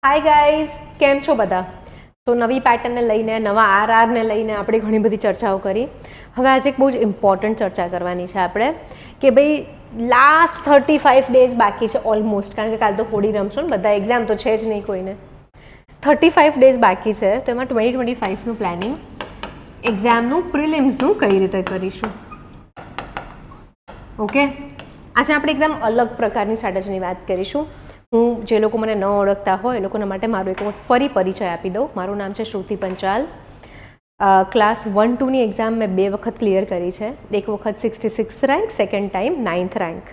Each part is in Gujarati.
હાય ગાઈઝ, કેમ છો બધા? તો નવી પેટર્નને લઈને, નવા આરઆરને લઈને આપણે ઘણી બધી ચર્ચાઓ કરી. હવે આજે એક બહુ જ ઇમ્પોર્ટન્ટ ચર્ચા કરવાની છે આપણે કે ભાઈ લાસ્ટ 35 ડેઝ બાકી છે ઓલમોસ્ટ, કારણ કે કાલ તો હોળી રમશું ને બધા, એક્ઝામ તો છે જ નહીં કોઈને. 35 ડેઝ બાકી છે, તો એમાં 2025નું પ્લાનિંગ, એક્ઝામનું પ્રિલિમ્સનું કઈ રીતે કરીશું. ઓકે, આજે આપણે એકદમ અલગ પ્રકારની સ્ટ્રેટેજીની વાત કરીશું. હું જે લોકો મને ન ઓળખતા હોય એ લોકોના માટે મારો એક વખત ફરી પરિચય આપી દઉં. મારું નામ છે શ્રુતિ પંચાલ. ક્લાસ 1-2ની એક્ઝામ મેં 2 વખત ક્લિયર કરી છે. એક વખત 66 rank, second time 9th rank.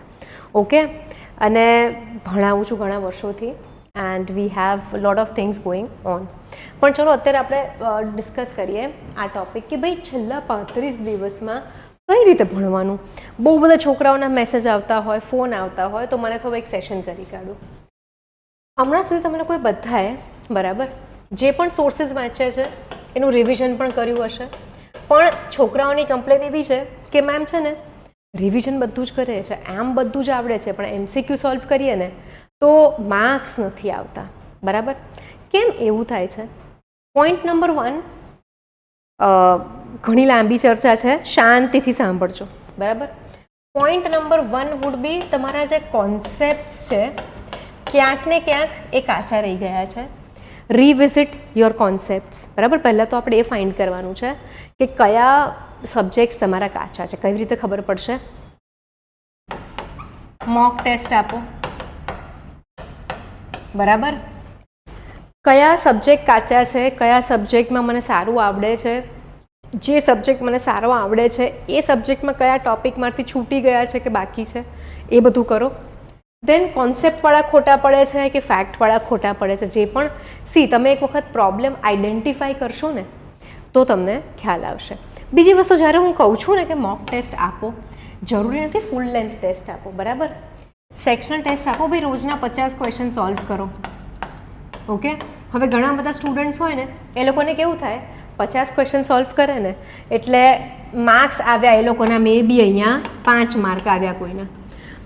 Okay, અને ભણાવું છું ઘણા વર્ષોથી and we have lot of things going on. પણ ચલો અત્યારે આપણે ડિસ્કસ કરીએ આ ટૉપિક કે ભાઈ છેલ્લા 35 દિવસમાં કઈ રીતે ભણવાનું. બહુ બધા છોકરાઓના મેસેજ આવતા હોય, ફોન આવતા હોય, તો મને થોડું એક સેશન કરી કાઢું. હમણાં સુધી તમે લોકોએ બધાએ બરાબર જે પણ સોર્સિસ વાંચ્યા છે એનું રિવિઝન પણ કર્યું હશે, પણ છોકરાઓની કમ્પ્લેન એવી છે કે મેમ છે ને રિવિઝન બધું જ કરે છે, આમ બધું જ આવડે છે, પણ MCQ સોલ્વ કરીએ ને તો માર્ક્સ નથી આવતા. બરાબર, કેમ એવું થાય છે? પોઈન્ટ નંબર 1, ઘણી લાંબી ચર્ચા છે, શાંતિથી સાંભળજો. બરાબર, પોઈન્ટ નંબર 1 વુડ બી તમારા જે કોન્સેપ્ટ્સ છે ક્યાંક ને ક્યાંક એ કાચા રહી ગયા છે. રિવિઝિટ યોર કોન્સેપ્ટ્સ. બરાબર, પહેલાં તો આપણે એ ફાઇન્ડ કરવાનું છે કે કયા સબ્જેક્ટ્સ તમારા કાચા છે. કઈ રીતે ખબર પડશે? મોક ટેસ્ટ આપો. બરાબર, કયા સબ્જેક્ટ કાચા છે, કયા સબ્જેક્ટમાં મને સારું આવડે છે, જે સબ્જેક્ટ મને સારો આવડે છે એ સબ્જેક્ટમાં કયા ટોપિકમાંથી છૂટી ગયા છે કે બાકી છે, એ બધું કરો. દેન કોન્સેપ્ટવાળા ખોટા પડે છે કે ફેક્ટવાળા ખોટા પડે છે, જે પણ તમે એક વખત પ્રોબ્લેમ આઈડેન્ટિફાઈ કરશો ને તો તમને ખ્યાલ આવશે. બીજી વસ્તુ, જ્યારે હું કહું છું ને કે મોક ટેસ્ટ આપો, જરૂરી નથી ફૂલ લેન્થ ટેસ્ટ આપો. બરાબર, સેક્શનલ ટેસ્ટ આપો. ભાઈ રોજના 50 ક્વેશ્ચન સોલ્વ કરો. ઓકે, હવે ઘણા બધા સ્ટુડન્ટ્સ હોય ને એ લોકોને કેવું થાય, 50 ક્વેશ્ચન સોલ્વ કરે ને એટલે માર્ક્સ આવ્યા એ લોકોના મે બી અહીંયા 5 માર્ક આવ્યા કોઈના,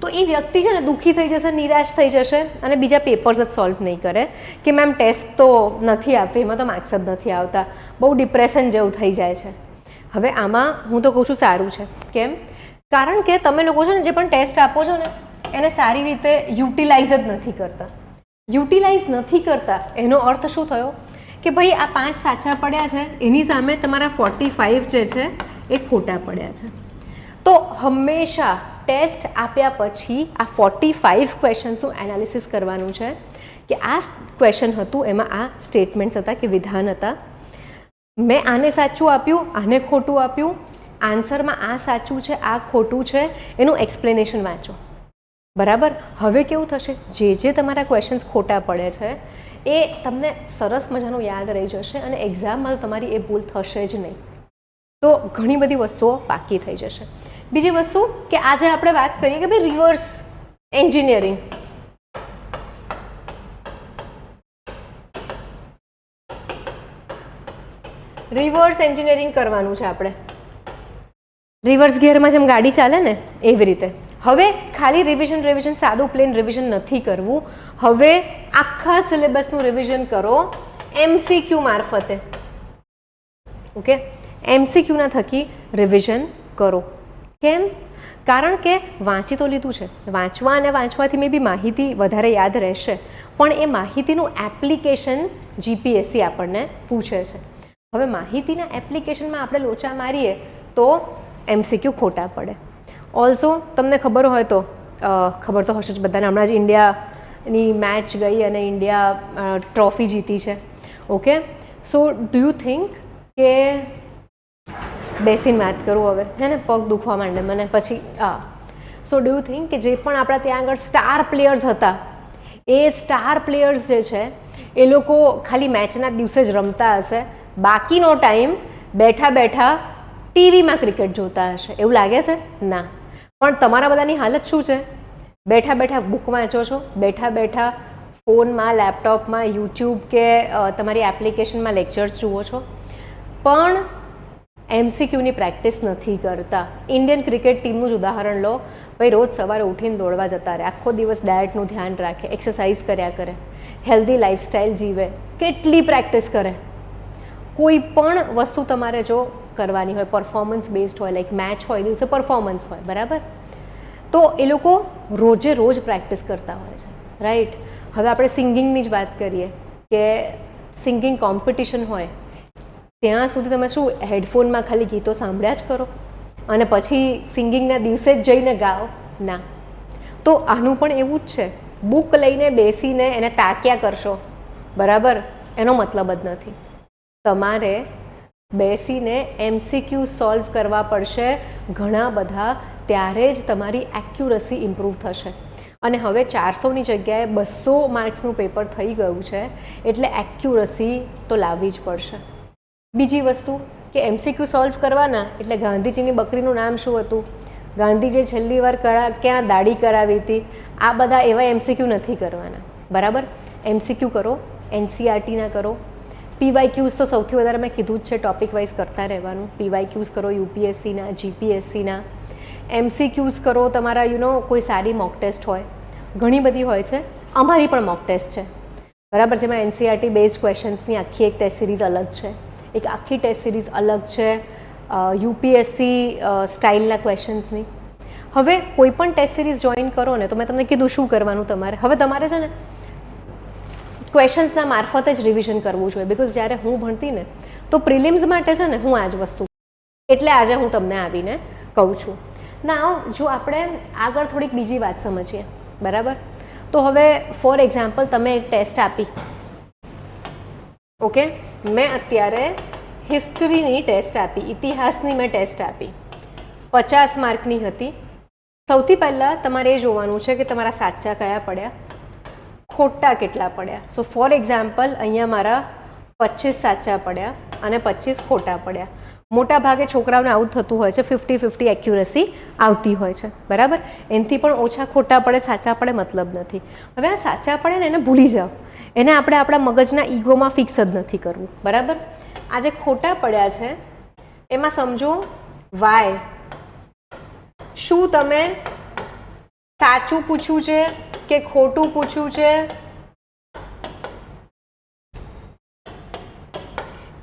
તો એ વ્યક્તિ છે ને દુઃખી થઈ જશે, નિરાશ થઈ જશે અને બીજા પેપર્સ જ સોલ્વ નહીં કરે કે મેમ ટેસ્ટ તો નથી આપવી, એમાં તો માર્ક્સ જ નથી આવતા. બહુ ડિપ્રેશન જેવું થઈ જાય છે. હવે આમાં હું તો કહું છું સારું છે. કેમ? કારણ કે તમે લોકો છે ને જે પણ ટેસ્ટ આપો છો ને એને સારી રીતે યુટિલાઇઝ જ નથી કરતા. યુટિલાઇઝ નથી કરતા એનો અર્થ શું થયો કે ભાઈ આ 5 સાચા પડ્યા છે, એની સામે તમારા 45 જે છે એ ખોટા પડ્યા છે. તો હંમેશા ટેસ્ટ આપ્યા પછી આ 45 ક્વેશ્ચન્સનું એનાલિસિસ કરવાનું છે કે આ ક્વેશ્ચન હતું એમાં આ સ્ટેટમેન્ટ્સ હતા કે વિધાન હતા, મેં આને સાચું આપ્યું, આને ખોટું આપ્યું, આન્સરમાં આ સાચું છે, આ ખોટું છે, એનું એક્સપ્લેનેશન વાંચો. બરાબર, હવે કેવું થશે, જે તમારા ક્વેશ્ચન્સ ખોટા પડે છે એ તમને સરસ મજાનું યાદ રહી જશે અને એક્ઝામમાં તો તમારી એ ભૂલ થશે જ નહીં. તો ઘણી બધી વસ્તુઓ બાકી થઈ જશે. બીજી વસ્તુ કે આજે આપણે વાત કરીએ કે ભાઈ રિવર્સ એન્જિનિયરિંગ. રિવર્સ એન્જિનિયરિંગ કરવાનું છે આપણે. રિવર્સ ગિયરમાં જેમ ગાડી ચાલે ને એવી રીતે. હવે ખાલી રિવિઝન સાદું પ્લેન રિવિઝન નથી કરવું. હવે આખા સિલેબસનું રિવિઝન કરો MCQ મારફતે. ઓકે, MCQના થકી રિવિઝન કરો. કેમ? કારણ કે વાંચી તો લીધું છે, વાંચવા અને વાંચવાથી મેં બી માહિતી વધારે યાદ રહેશે, પણ એ માહિતીનું એપ્લિકેશન GPSC આપણને પૂછે છે. હવે માહિતીના એપ્લિકેશનમાં આપણે લોચા મારીએ તો MCQ ખોટા પડે. ઓલ્સો તમને ખબર હોય તો, ખબર તો હશે જ બધાને, હમણાં જ ઇન્ડિયાની મેચ ગઈ અને ઇન્ડિયા ટ્રોફી જીતી છે. Okay, so do you think કે બેસીને વાત કરું હવે, હે ને, પગ દુખવા માંડે મને પછી. સો ડુ યુ થિંક કે જે પણ આપણા ત્યાં આગળ સ્ટાર પ્લેયર્સ હતા એ સ્ટાર પ્લેયર્સ જે છે એ લોકો ખાલી મેચના દિવસે જ રમતા હશે, બાકીનો ટાઈમ બેઠા બેઠા ટીવીમાં ક્રિકેટ જોતા હશે? એવું લાગે છે? ના. પણ તમારા બધાની હાલત શું છે? બેઠા બેઠા બુક વાંચો છો, બેઠા બેઠા ફોનમાં, લેપટોપમાં, યુટ્યુબ કે તમારી એપ્લિકેશનમાં લેક્ચર્સ જુઓ છો. પણ એમસીક્યુની પ્રેક્ટિસ નથી કરતા. ઇન્ડિયન ક્રિકેટ ટીમનું જ ઉદાહરણ લો. ભાઈ રોજ સવારે ઉઠીને દોડવા જતા રહે, આખો દિવસ ડાયટનું ધ્યાન રાખે, એક્સરસાઇઝ કર્યા કરે, હેલ્ધી લાઇફસ્ટાઇલ જીવે, કેટલી પ્રેક્ટિસ કરે. કોઈ પણ વસ્તુ તમારે જો કરવાની હોય, પરફોર્મન્સ બેઝડ હોય, લાઈક મેચ હોય, દિવસે પરફોર્મન્સ હોય, બરાબર, તો એ લોકો રોજે રોજ પ્રેક્ટિસ કરતા હોય છે, રાઈટ. હવે આપણે સિંગિંગની જ વાત કરીએ કે સિંગિંગ કોમ્પિટિશન હોય ત્યાં સુધી તમે શું હેડફોનમાં ખાલી ગીતો સાંભળ્યા જ કરો અને પછી સિંગિંગના દિવસે જ જઈને ગાઓ? ના. તો આનું પણ એવું જ છે. બુક લઈને બેસીને એને તાક્યા કરશો, બરાબર, એનો મતલબ જ નથી. તમારે બેસીને એમસીક્યુ સોલ્વ કરવા પડશે ઘણા બધા, ત્યારે જ તમારી એક્યુરસી ઇમ્પ્રૂવ થશે. અને હવે 400ની જગ્યાએ 200 માર્ક્સનું પેપર થઈ ગયું છે, એટલે એક્યુરસી તો લાવવી જ પડશે. બીજી વસ્તુ કે એમસીક્યુ સોલ્વ કરવાના એટલે ગાંધીજીની બકરીનું નામ શું હતું, ગાંધીજીએ છેલ્લી વાર ક્યાં દાઢી કરાવી હતી, આ બધા એવા એમસીક્યુ નથી કરવાના, બરાબર. એમસીક્યુ કરો, એનસીઆરટીના કરો. પીવાયક્યુઝ તો સૌથી વધારે મેં કીધું જ છે, ટોપિક વાઇઝ કરતા રહેવાનું. પીવાયક્યુઝ કરો યુપીએસસીના, જીપીએસસીના. એમસીક્યુઝ કરો તમારા કોઈ સારી મોક ટેસ્ટ હોય, ઘણી બધી હોય છે. અમારી પણ મોક ટેસ્ટ છે, બરાબર, જેમાં એનસીઆરટી બેઝડ ક્વેશ્ચન્સની આખી એક ટેસ્ટ સિરીઝ અલગ છે, એક આખી ટેસ્ટ સિરીઝ અલગ છે યુપીએસસી સ્ટાઇલના ક્વેશ્ચન્સની. હવે કોઈ પણ ટેસ્ટ સિરીઝ જોઈન કરો ને તો મેં તમને કીધું શું કરવાનું તમારે. હવે તમારે છે ને ક્વેશ્ચન્સના મારફતે જ રિવિઝન કરવું જોઈએ, બિકોઝ જ્યારે હું ભણતી ને તો પ્રિલિમ્સ માટે છે ને હું આ જ વસ્તુ, એટલે આજે હું તમને આવીને કહું છું. ના, જો આપણે આગળ થોડીક બીજી વાત સમજીએ, બરાબર. તો હવે ફોર એક્ઝામ્પલ તમે એક ટેસ્ટ આપી, ઓકે, મેં અત્યારે હિસ્ટ્રીની ટેસ્ટ આપી, ઇતિહાસની મેં ટેસ્ટ આપી, 50 માર્કની હતી. સૌથી પહેલાં તમારે એ જોવાનું છે કે તમારા સાચા કયા પડ્યા, ખોટા કેટલા પડ્યા. સો ફોર એક્ઝામ્પલ અહીંયા મારા 25 સાચા પડ્યા અને 25 ખોટા પડ્યા. મોટા ભાગે છોકરાઓને આવું થતું હોય છે, 50-50 એક્યુરસી આવતી હોય છે, બરાબર. એનાથી પણ ઓછા ખોટા પડે, સાચા પડે, મતલબ નથી. હવે આ સાચા પડે ને એને ભૂલી જાઓ, એને આપણે આપણા મગજના ઈગોમાં ફિક્સ જ નથી કરવું, બરાબર. આ જે ખોટા પડ્યા છે એમાં સમજો વાય, શું તમે સાચું પૂછ્યું છે કે ખોટું પૂછ્યું છે,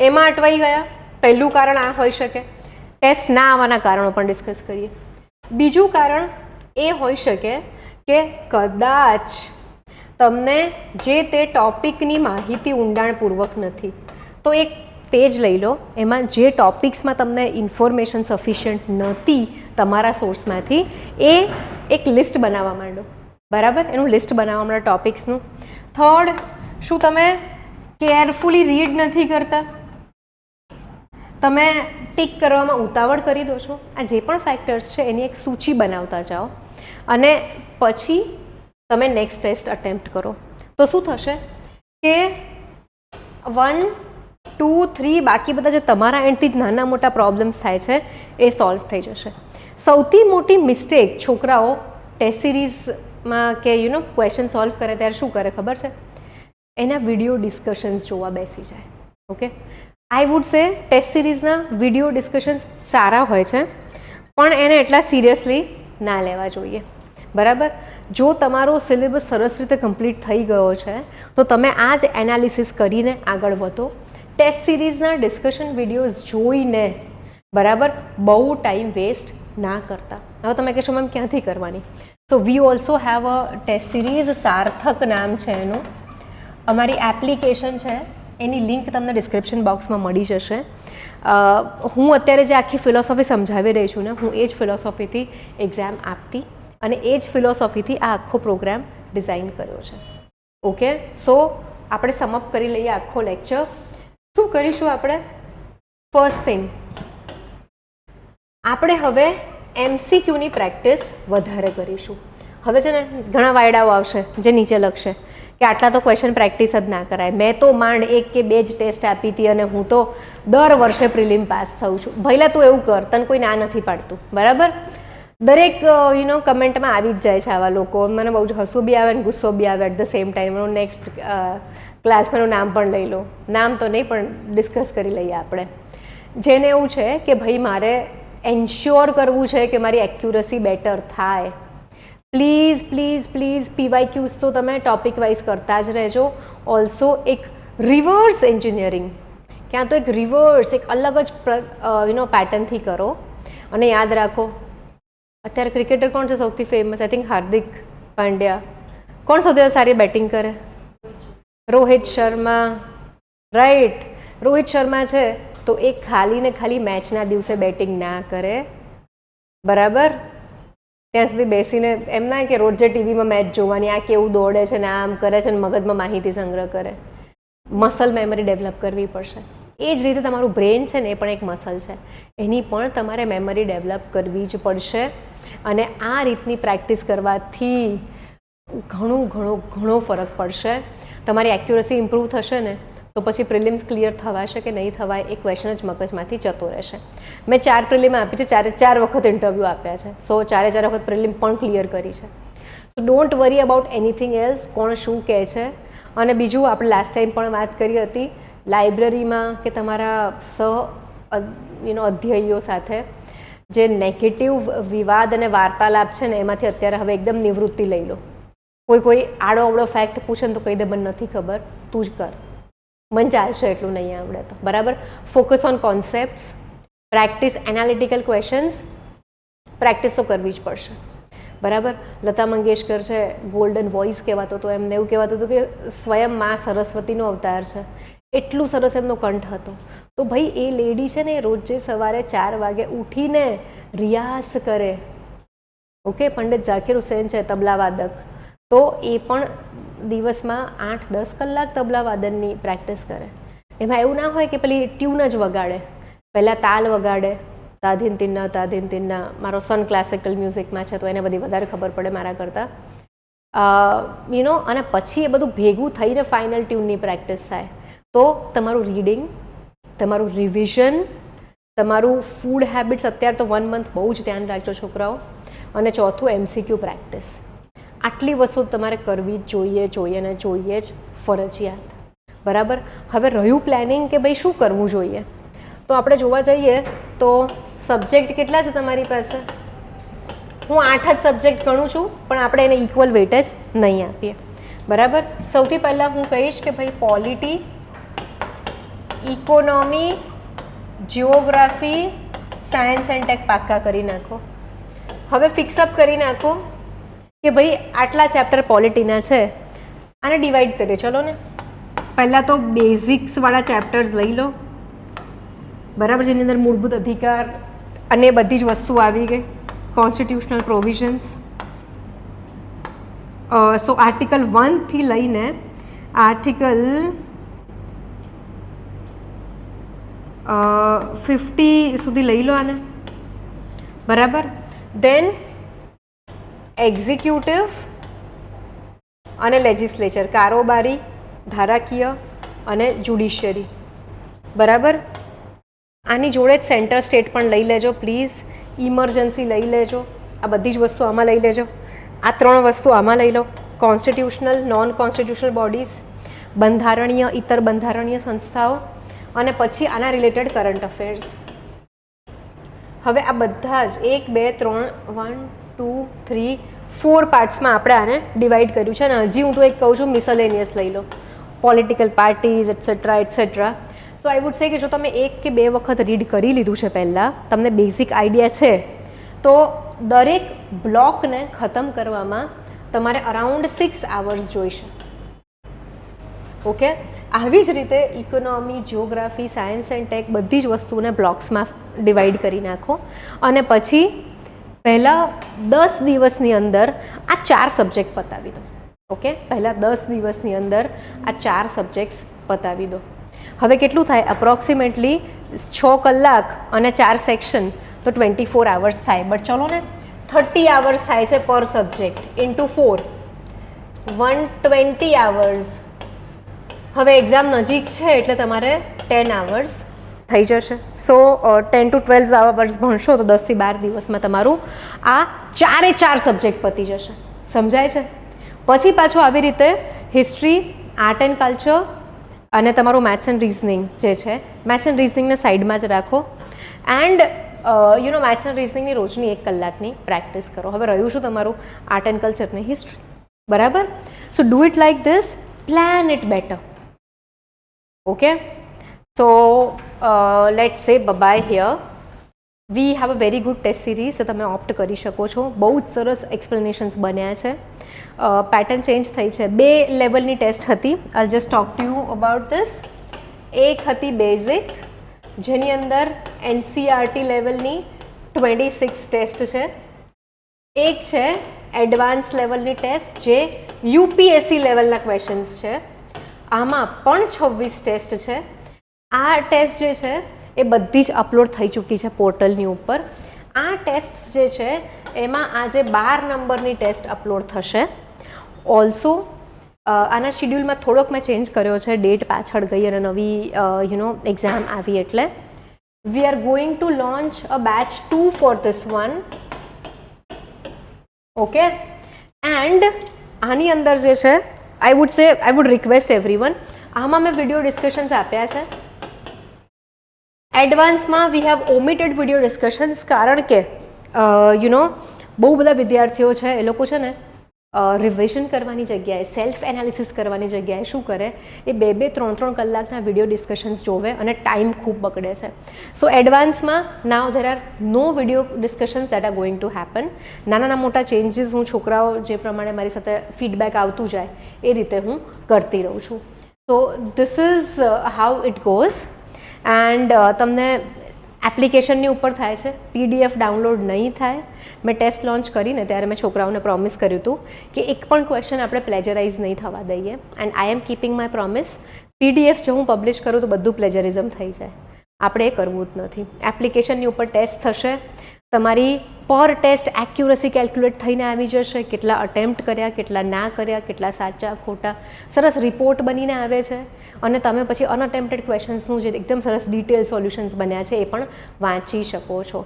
એમાં અટવાઈ ગયા. પહેલું કારણ આ હોઈ શકે. ટેસ્ટ ના આવવાના કારણો પણ ડિસ્કસ કરીએ. બીજું કારણ એ હોઈ શકે કે કદાચ તમને જે તે ટોપિકની માહિતી ઊંડાણપૂર્વક નથી. તો એક પેજ લઈ લો, એમાં જે ટોપિક્સમાં તમને ઇન્ફોર્મેશન સફિશિયન્ટ નહોતી તમારા સોર્સમાંથી, એ એક લિસ્ટ બનાવવા માંડો, બરાબર. એનું લિસ્ટ બનાવવા માંડો ટોપિક્સનું. થર્ડ, શું તમે કેરફુલી રીડ નથી કરતા, તમે ટીક કરવામાં ઉતાવળ કરી દો છો. આ જે પણ ફેક્ટર્સ છે એની એક સૂચિ બનાવતા જાઓ અને પછી તમે નેક્સ્ટ ટેસ્ટ અટેમ્પ્ટ કરો. તો શું થશે કે 1, 2, 3 બાકી બધા જે તમારા એન્ડથી જ નાના મોટા પ્રોબ્લેમ્સ થાય છે એ સોલ્વ થઈ જશે. સૌથી મોટી મિસ્ટેક છોકરાઓ ટેસ્ટ સિરીઝમાં કે ક્વેશ્ચન સોલ્વ કરે ત્યારે શું કરે ખબર છે? એના વિડીયો ડિસ્કશન્સ જોવા બેસી જાય. Okay, I would say test સિરીઝના વિડીયો ડિસ્કશન્સ સારા હોય છે, પણ એને એટલા સિરિયસલી ના લેવા જોઈએ, બરાબર. જો તમારો સિલેબસ સરસ રીતે કમ્પ્લીટ થઈ ગયો છે તો તમે આ જ એનાલિસિસ કરીને આગળ વધો. ટેસ્ટ સિરીઝના ડિસ્કશન વિડીયોઝ જોઈને, બરાબર, બહુ ટાઈમ વેસ્ટ ના કરતા. હવે તમે કહેશો મેમ ક્યાંથી કરવાની? તો we also have a test series, Sarthak નામ છે એનું. અમારી એપ્લિકેશન છે, એની લિંક તમને ડિસ્ક્રિપ્શન બોક્સમાં મળી જશે. હું અત્યારે જે આખી ફિલોસોફી સમજાવી રહી છું ને, હું એ જ ફિલોસોફીથી એક્ઝામ આપતી અને એ જ ફિલોસોફીથી આ આખો પ્રોગ્રામ ડિઝાઇન કર્યો છે. ઓકે, સો આપણે સમઅપ કરી લઈએ આખો લેક્ચર. શું કરીશું આપણે? ફર્સ્ટ થિંગ, આપણે હવે એમસીક્યુની પ્રેક્ટિસ વધારે કરીશું. હવે છે ને ઘણા વાયડાઓ આવશે જે નીચે લખશે કે આટલા તો ક્વેશ્ચન પ્રેક્ટિસ જ ના કરાય, મેં તો માંડ 1 કે 2 જ ટેસ્ટ આપી હતી અને હું તો દર વર્ષે પ્રિલિમ પાસ થઉં છું. ભઈલા તું એવું કર, તને કોઈ ના નથી પાડતું, બરાબર. દરેક કમેન્ટમાં આવી જ જાય છે આવા લોકો. મને બહુ જ હસવું બી આવે ને ગુસ્સો બી આવે એટ ધ સેમ ટાઈમ. એનું નેક્સ્ટ ક્લાસમાંનું નામ પણ લઈ લો, નામ તો નહીં પણ ડિસ્કસ કરી લઈએ આપણે. જેને એવું છે કે ભાઈ મારે એન્શ્યોર કરવું છે કે મારી એક્યુરસી બેટર થાય, પ્લીઝ પ્લીઝ પ્લીઝ PYQs તો તમે ટોપિક વાઇઝ કરતા જ રહેજો. ઓલ્સો એક રિવર્સ એન્જિનિયરિંગ, ક્યાં તો એક રિવર્સ એક અલગ જ પેટર્નથી કરો. અને યાદ રાખો, અત્યારે ક્રિકેટર કોણ છે સૌથી ફેમસ? આઈ થિંક હાર્દિક પાંડ્યા. કોણ સૌથી સારી બેટિંગ કરે? રોહિત શર્મા. રાઈટ, રોહિત શર્મા છે તો એ ખાલી ને ખાલી મેચના દિવસે બેટિંગ ના કરે, બરાબર? ત્યાં સુધી બેસીને એમ ના કે રોજ જે ટીવીમાં મેચ જોવાની, આ કેવું દોડે છે ને આમ કરે છે ને મગજમાં માહિતી સંગ્રહ કરે. મસલ મેમરી ડેવલપ કરવી પડશે. એ જ રીતે તમારું બ્રેન છે ને એ પણ એક મસલ છે, એની પણ તમારે મેમરી ડેવલપ કરવી જ પડશે. અને આ રીતની પ્રેક્ટિસ કરવાથી ઘણો ફરક પડશે. તમારી એક્યુરસી ઇમ્પ્રૂવ થશે ને તો પછી પ્રિલિમ્સ ક્લિયર થવાશે કે નહીં થવાય એ ક્વેશ્ચન જ મગજમાંથી જતો રહેશે. મેં 4 પ્રિલિમ આપી છે, 4 વખત ઇન્ટરવ્યૂ આપ્યા છે. સો 4 વખત પ્રિલિમ પણ ક્લિયર કરી છે. સો don't worry about anything else, કોણ શું કહે છે. અને બીજું, આપણે લાસ્ટ ટાઈમ પણ વાત કરી હતી, લાઇબ્રેરીમાં કે તમારા અધ્યાયીઓ સાથે જે નેગેટિવ વિવાદ અને વાર્તાલાપ છે ને એમાંથી અત્યારે હવે એકદમ નિવૃત્તિ લઈ લો. કોઈ આડો અવળો ફેક્ટ પૂછે ને તો કહી દે મને નથી ખબર, તું જ કર, મને ચાલશે એટલું નહીં આવડે તો, બરાબર? Focus on concepts, practice analytical questions, practice તો કરવી જ પડશે, બરાબર? લતા મંગેશકર છે, ગોલ્ડન વોઇસ કહેવાતો હતો, એમને એવું કહેવાતું હતું કે સ્વયં મા સરસ્વતીનો અવતાર છે. એટલું સરસ એમનો કંઠ હતો. તો ભાઈ એ લેડી છે ને રોજ સવારે 4 વાગે ઉઠીને રિયાઝ કરે. ઓકે, પંડિત ઝાકિર હુસૈન છે તબલાવાદક, તો એ પણ દિવસમાં 8-10 કલાક તબલા વાદનની પ્રેક્ટિસ કરે. એમાં એવું ના હોય કે પેલી ટ્યુન જ વગાડે, પહેલાં તાલ વગાડે, તાધીન તિન્ના. મારો સન ક્લાસિકલ મ્યુઝિકમાં છે તો એને બધી વધારે ખબર પડે મારા કરતાં. અને પછી એ બધું ભેગું થઈને ફાઇનલ ટ્યુનની પ્રેક્ટિસ થાય. તો તમારું રીડિંગ, તમારું રિવિઝન, તમારું ફૂડ હેબિટ્સ, અત્યારે તો 1 મંથ બહુ જ ધ્યાન રાખજો છોકરાઓ. અને ચોથું MCQ પ્રેક્ટિસ. આટલી વસ્તુ તમારે કરવી જ જોઈએ જ ફરજિયાત, બરાબર? હવે રહ્યું પ્લાનિંગ કે ભાઈ શું કરવું જોઈએ, તો આપણે જોવા જઈએ તો સબ્જેક્ટ કેટલા છે તમારી પાસે? હું 8 જ સબ્જેક્ટ ગણું છું, પણ આપણે એને ઇક્વલ વેટેજ નહીં આપીએ, બરાબર? સૌથી પહેલાં હું કહીશ કે ભાઈ polity, economy, geography, science and tech પાક્કા કરી નાખો. હવે ફિક્સઅપ કરી નાખો કે ભાઈ આટલા ચેપ્ટર પોલિટીના છે, આને ડિવાઈડ કરીએ. ચલો ને, પહેલાં તો બેઝિક્સવાળા ચેપ્ટર્સ લઈ લો, બરાબર? જેની અંદર મૂળભૂત અધિકાર અને બધી જ વસ્તુ આવી ગઈ. કોન્સ્ટિટ્યુશનલ પ્રોવિઝન્સ, સો આર્ટિકલ 1 થી લઈને આર્ટિકલ 50 સુધી લઈ લો આને, બરાબર? દેન એક્ઝિક્યુટિવ અને લેજિસ્લેચર, કારોબારી, ધારાકીય અને જ્યુડિશિયરી, બરાબર? આની જોડે જ સેન્ટર સ્ટેટ પણ લઈ લેજો પ્લીઝ. ઇમરજન્સી લઈ લેજો. આ બધી જ વસ્તુ આમાં લઈ લેજો. આ 3 વસ્તુ આમાં લઈ લો. કોન્સ્ટિટ્યુશનલ, નોન કોન્સ્ટિટ્યુશનલ બોડીઝ, બંધારણીય, ઇતર બંધારણીય સંસ્થાઓ, અને પછી આના રિલેટેડ કરંટ અફેર્સ. હવે આ બધા જ 1, 2, 3, 1, 2, 3, 4 પાર્ટ્સમાં આપણે આને ડિવાઈડ કર્યું છે. અને હજી હું તો એક કહું છું, મિસલેનિયસ લઈ લો, political parties etcetera. So I would say કે જો તમે 1 કે 2 વખત રીડ કરી લીધું છે, પહેલાં તમને બેઝિક આઈડિયા છે, તો દરેક બ્લોકને ખતમ કરવામાં તમારે અરાઉન્ડ 6 hours જોઈશે. ઓકે, આવી જ રીતે economy, geography, science and tech બધી જ વસ્તુને બ્લોક્સમાં ડિવાઈડ કરી નાખો. અને પછી પહેલાં 10 દિવસની અંદર આ 4 સબ્જેક્ટ પતાવી દો. ઓકે, પહેલાં 10 દિવસની અંદર આ 4 સબ્જેક્ટ્સ પતાવી દો. હવે કેટલું થાય? અપ્રોક્સિમેટલી 6 કલાક અને 4 સેક્શન, તો 24 hours થાય. બટ ચલો ને, 30 hours થાય છે પર સબ્જેક્ટ ઇન્ટુ 4, 120 hours. હવે એક્ઝામ નજીક છે એટલે તમારે 10 hours થઈ જશે. સો 10 to 12 hours ભણશો તો 10 થી 12 દિવસમાં તમારું આ 4 સબ્જેક્ટ પતી જશે. સમજાય છે? પછી પાછું આવી રીતે હિસ્ટ્રી, આર્ટ એન્ડ કલ્ચર, અને તમારું મેથ્સ એન્ડ રિઝનિંગ જે છે, મેથ્સ એન્ડ રિઝનિંગને સાઈડમાં જ રાખો એન્ડ મેથ્સ એન્ડ રિઝનિંગની રોજની 1 કલાકની પ્રેક્ટિસ કરો. હવે રહ્યું શું તમારું આર્ટ એન્ડ કલ્ચરની હિસ્ટ્રી, બરાબર? So do it like this, plan it better. Okay, so let's say bye here. We have a very good test series, તમે ઓપ્ટ કરી શકો છો. બહુ જ સરસ એક્સપ્લેનેશન્સ બન્યા છે. પેટર્ન ચેન્જ થઈ છે. 2 લેવલની ટેસ્ટ હતી. I just talk to you about this. એક હતી બેઝિક, જેની અંદર NCERT લેવલની 26 ટેસ્ટ છે. એક છે એડવાન્સ લેવલની ટેસ્ટ, જે UPSC લેવલના ક્વેશ્ચન્સ છે. આમાં પણ 26 ટેસ્ટ છે. આ ટેસ્ટ જે છે એ બધી જ અપલોડ થઈ ચૂકી છે પોર્ટલની ઉપર. આ ટેસ્ટ જે છે એમાં આજે 12 નંબરની ટેસ્ટ અપલોડ થશે. ઓલ્સો આના શિડ્યુલમાં થોડોક મેં ચેન્જ કર્યો છે, ડેટ પાછળ ગઈ અને નવી એક્ઝામ આવી એટલે. We are going two launch a batch 2 for this one. Okay, and આની અંદર જે છે આઈ વુડ રિક્વેસ્ટ એવરીવન, આમાં મેં વિડીયો ડિસ્કશન્સ આપ્યા છે. એડવાન્સમાં વી હેવ ઓમિટેડ વિડીયો ડિસ્કશન્સ, કારણ કે બહુ બધા વિદ્યાર્થીઓ છે, એ લોકો છે ને રિવિઝન કરવાની જગ્યાએ, સેલ્ફ એનાલિસિસ કરવાની જગ્યાએ શું કરે, એ 2-2, 3-3 કલાકના વિડીયો ડિસ્કશન્સ જોવે અને ટાઈમ ખૂબ બગડે છે. સો એડવાન્સમાં now there are no video discussions that are going to happen. નાના મોટા ચેન્જીસ હું છોકરાઓ જે પ્રમાણે મારી સાથે ફીડબેક આવતું જાય એ રીતે હું કરતી રહું છું. So this is how it goes. And તમને એપ્લિકેશનની ઉપર થાય છે, PDF ડાઉનલોડ નહીં થાય. મેં ટેસ્ટ લોન્ચ કરીને ત્યારે મેં છોકરાઓને પ્રોમિસ કર્યું હતું કે એક પણ ક્વેશ્ચન આપણે પ્લેજરાઇઝ નહીં થવા દઈએ. And I am keeping my promise. PDF જો હું પબ્લિશ કરું તો બધું પ્લેજરિઝમ થઈ જાય, આપણે એ કરવું જ નથી. એપ્લિકેશનની ઉપર ટેસ્ટ થશે, તમારી પર ટેસ્ટ એક્યુરસી કેલ્ક્યુલેટ થઈને આવી જશે, કેટલા અટેમ્પ્ટ કર્યા, કેટલા ના કર્યા, કેટલા સાચા ખોટા, સરસ રિપોર્ટ બનીને આવે છે. અને તમે પછી અનઅટેમ્પ્ટેડ ક્વેશ્ચન્સનું જે એકદમ સરસ ડિટેલ સોલ્યુશન્સ બન્યા છે એ પણ વાંચી શકો છો.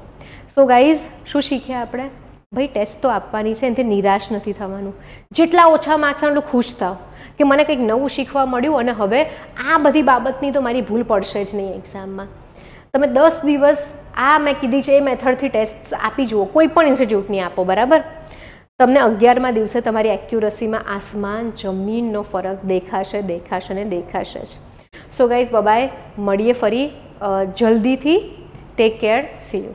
સો ગાઈઝ, શું શીખ્યા આપણે? ભાઈ ટેસ્ટ તો આપવાની છે, એનાથી નિરાશ નથી થવાનું. જેટલા ઓછા માર્ક્સ એટલું ખુશ થાવ કે મને કંઈક નવું શીખવા મળ્યું અને હવે આ બધી બાબતની તો મારી ભૂલ પડશે જ નહીં એક્ઝામમાં. તમે 10 દિવસ આ મેં કીધી છે એ મેથડથી ટેસ્ટ આપી જુઓ, કોઈ પણ ઇન્સ્ટિટ્યૂટની આપો, બરાબર? તમને 11મા દિવસે તમારી એક્યુરસીમાં આસમાન જમીનનો ફરક દેખાશે ને દેખાશે જ. સો ગાઈઝ, બાય, મળીએ ફરી જલ્દીથી. Take care, C you.